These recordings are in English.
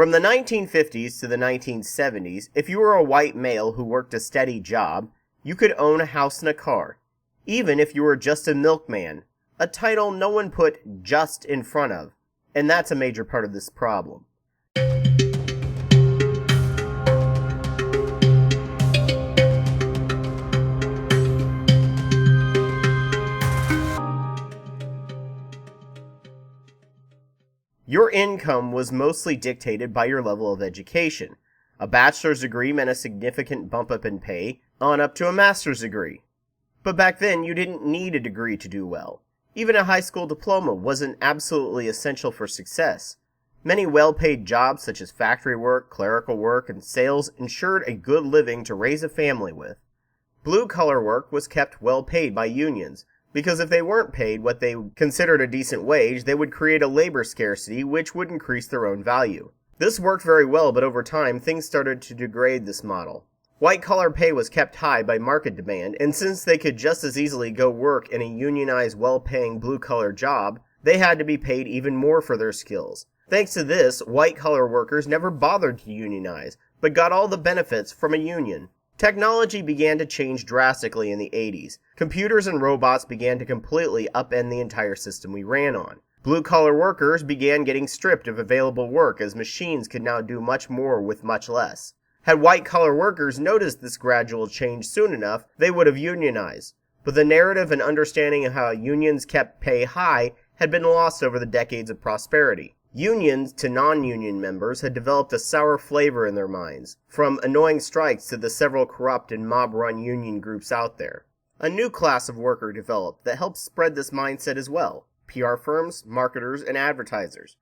From the 1950s to the 1970s, if you were a white male who worked a steady job, you could own a house and a car, even if you were just a milkman, a title no one put "just" in front of, and that's a major part of this problem. Your income was mostly dictated by your level of education. A bachelor's degree meant a significant bump up in pay, on up to a master's degree. But back then, you didn't need a degree to do well. Even a high school diploma wasn't absolutely essential for success. Many well-paid jobs such as factory work, clerical work, and sales ensured a good living to raise a family with. Blue-collar work was kept well paid by unions, because if they weren't paid what they considered a decent wage, they would create a labor scarcity which would increase their own value. This worked very well, but over time, things started to degrade this model. White-collar pay was kept high by market demand, and since they could just as easily go work in a unionized, well-paying blue-collar job, they had to be paid even more for their skills. Thanks to this, white-collar workers never bothered to unionize, but got all the benefits from a union. Technology began to change drastically in the 80s. Computers and robots began to completely upend the entire system we ran on. Blue-collar workers began getting stripped of available work as machines could now do much more with much less. Had white-collar workers noticed this gradual change soon enough, they would have unionized. But the narrative and understanding of how unions kept pay high had been lost over the decades of prosperity. Unions to non-union members had developed a sour flavor in their minds, from annoying strikes to the several corrupt and mob-run union groups out there. A new class of worker developed that helped spread this mindset as well: PR firms, marketers, and advertisers.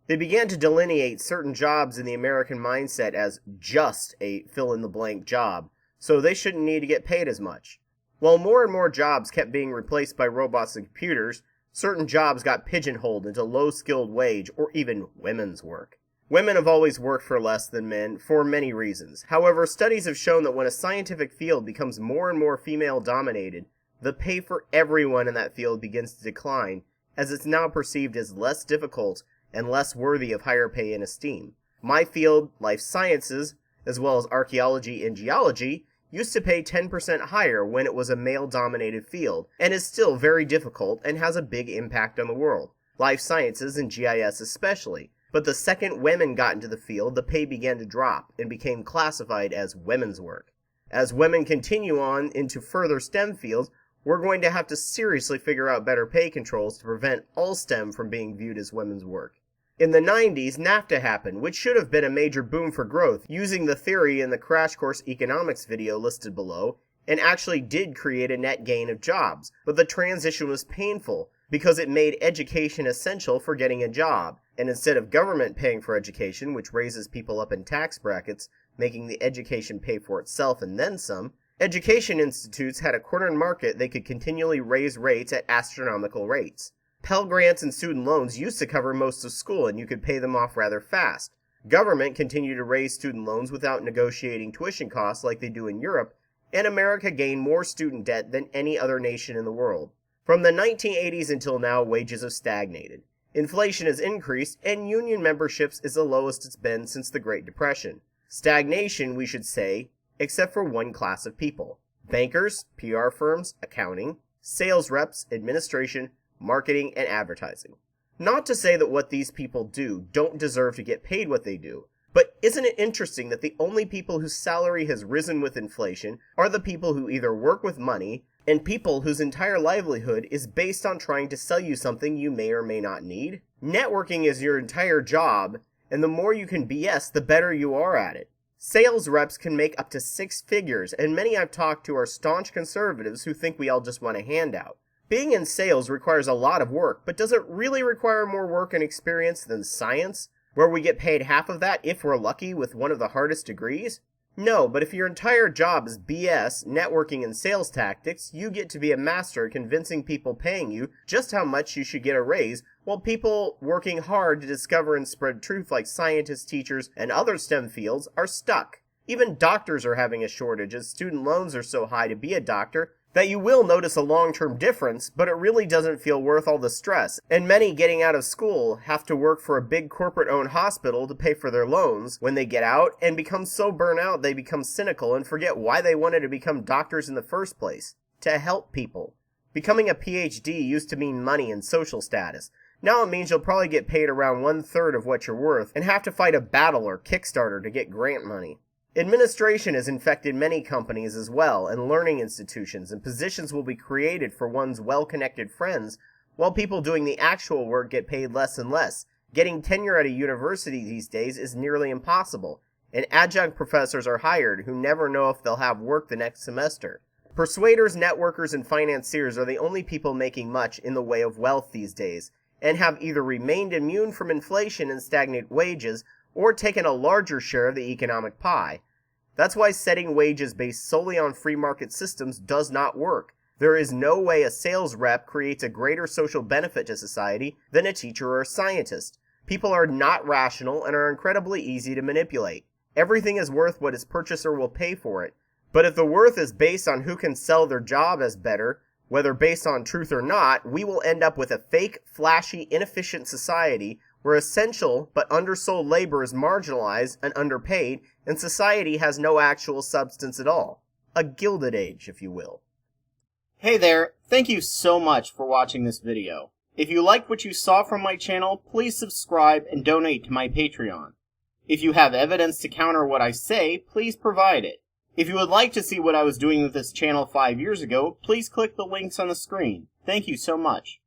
They began to delineate certain jobs in the American mindset as just a fill-in-the-blank job, so they shouldn't need to get paid as much. While more and more jobs kept being replaced by robots and computers, certain jobs got pigeonholed into low-skilled wage or even women's work. Women have always worked for less than men for many reasons. However, studies have shown that when a scientific field becomes more and more female-dominated, the pay for everyone in that field begins to decline, as it's now perceived as less difficult and less worthy of higher pay and esteem. My field, life sciences, as well as archaeology and geology, used to pay 10% higher when it was a male-dominated field, and is still very difficult and has a big impact on the world. Life sciences and GIS especially. But the second women got into the field, the pay began to drop and became classified as women's work. As women continue on into further STEM fields, we're going to have to seriously figure out better pay controls to prevent all STEM from being viewed as women's work. In the 90s, NAFTA happened, which should have been a major boom for growth, using the theory in the Crash Course Economics video listed below, and actually did create a net gain of jobs. But the transition was painful, because it made education essential for getting a job, and instead of government paying for education, which raises people up in tax brackets, making the education pay for itself and then some, education institutes had a cornered market they could continually raise rates at astronomical rates. Pell Grants and student loans used to cover most of school, and you could pay them off rather fast. Government continued to raise student loans without negotiating tuition costs like they do in Europe, and America gained more student debt than any other nation in the world. From the 1980s until now, wages have stagnated. Inflation has increased, and union memberships is the lowest it's been since the Great Depression. Stagnation, we should say, except for one class of people: bankers, PR firms, accounting, sales reps, administration, marketing, and advertising. Not to say that what these people do don't deserve to get paid what they do, but isn't it interesting that the only people whose salary has risen with inflation are the people who either work with money and people whose entire livelihood is based on trying to sell you something you may or may not need? Networking is your entire job, and the more you can BS, the better you are at it. Sales reps can make up to 6 figures, and many I've talked to are staunch conservatives who think we all just want a handout. Being in sales requires a lot of work, but does it really require more work and experience than science, where we get paid half of that if we're lucky with one of the hardest degrees? No, but if your entire job is BS, networking, and sales tactics, you get to be a master at convincing people paying you just how much you should get a raise, while people working hard to discover and spread truth like scientists, teachers, and other STEM fields are stuck. Even doctors are having a shortage as student loans are so high to be a doctor, That you will notice a long-term difference, but it really doesn't feel worth all the stress, and many getting out of school have to work for a big corporate-owned hospital to pay for their loans when they get out and become so burnt out they become cynical and forget why they wanted to become doctors in the first place, to help people. Becoming a PhD used to mean money and social status. Now it means you'll probably get paid around 1/3 of what you're worth and have to fight a battle or Kickstarter to get grant money. Administration has infected many companies as well, and learning institutions, and positions will be created for one's well-connected friends, while people doing the actual work get paid less and less. Getting tenure at a university these days is nearly impossible, and adjunct professors are hired who never know if they'll have work the next semester. Persuaders, networkers, and financiers are the only people making much in the way of wealth these days, and have either remained immune from inflation and stagnant wages, or taken a larger share of the economic pie. That's why setting wages based solely on free market systems does not work. There is no way a sales rep creates a greater social benefit to society than a teacher or a scientist. People are not rational and are incredibly easy to manipulate. Everything is worth what its purchaser will pay for it. But if the worth is based on who can sell their job as better, whether based on truth or not, we will end up with a fake, flashy, inefficient society where essential but undersold labor is marginalized and underpaid, and society has no actual substance at all. A Gilded Age, if you will. Hey there, thank you so much for watching this video. If you liked what you saw from my channel, please subscribe and donate to my Patreon. If you have evidence to counter what I say, please provide it. If you would like to see what I was doing with this channel 5 years ago, please click the links on the screen. Thank you so much.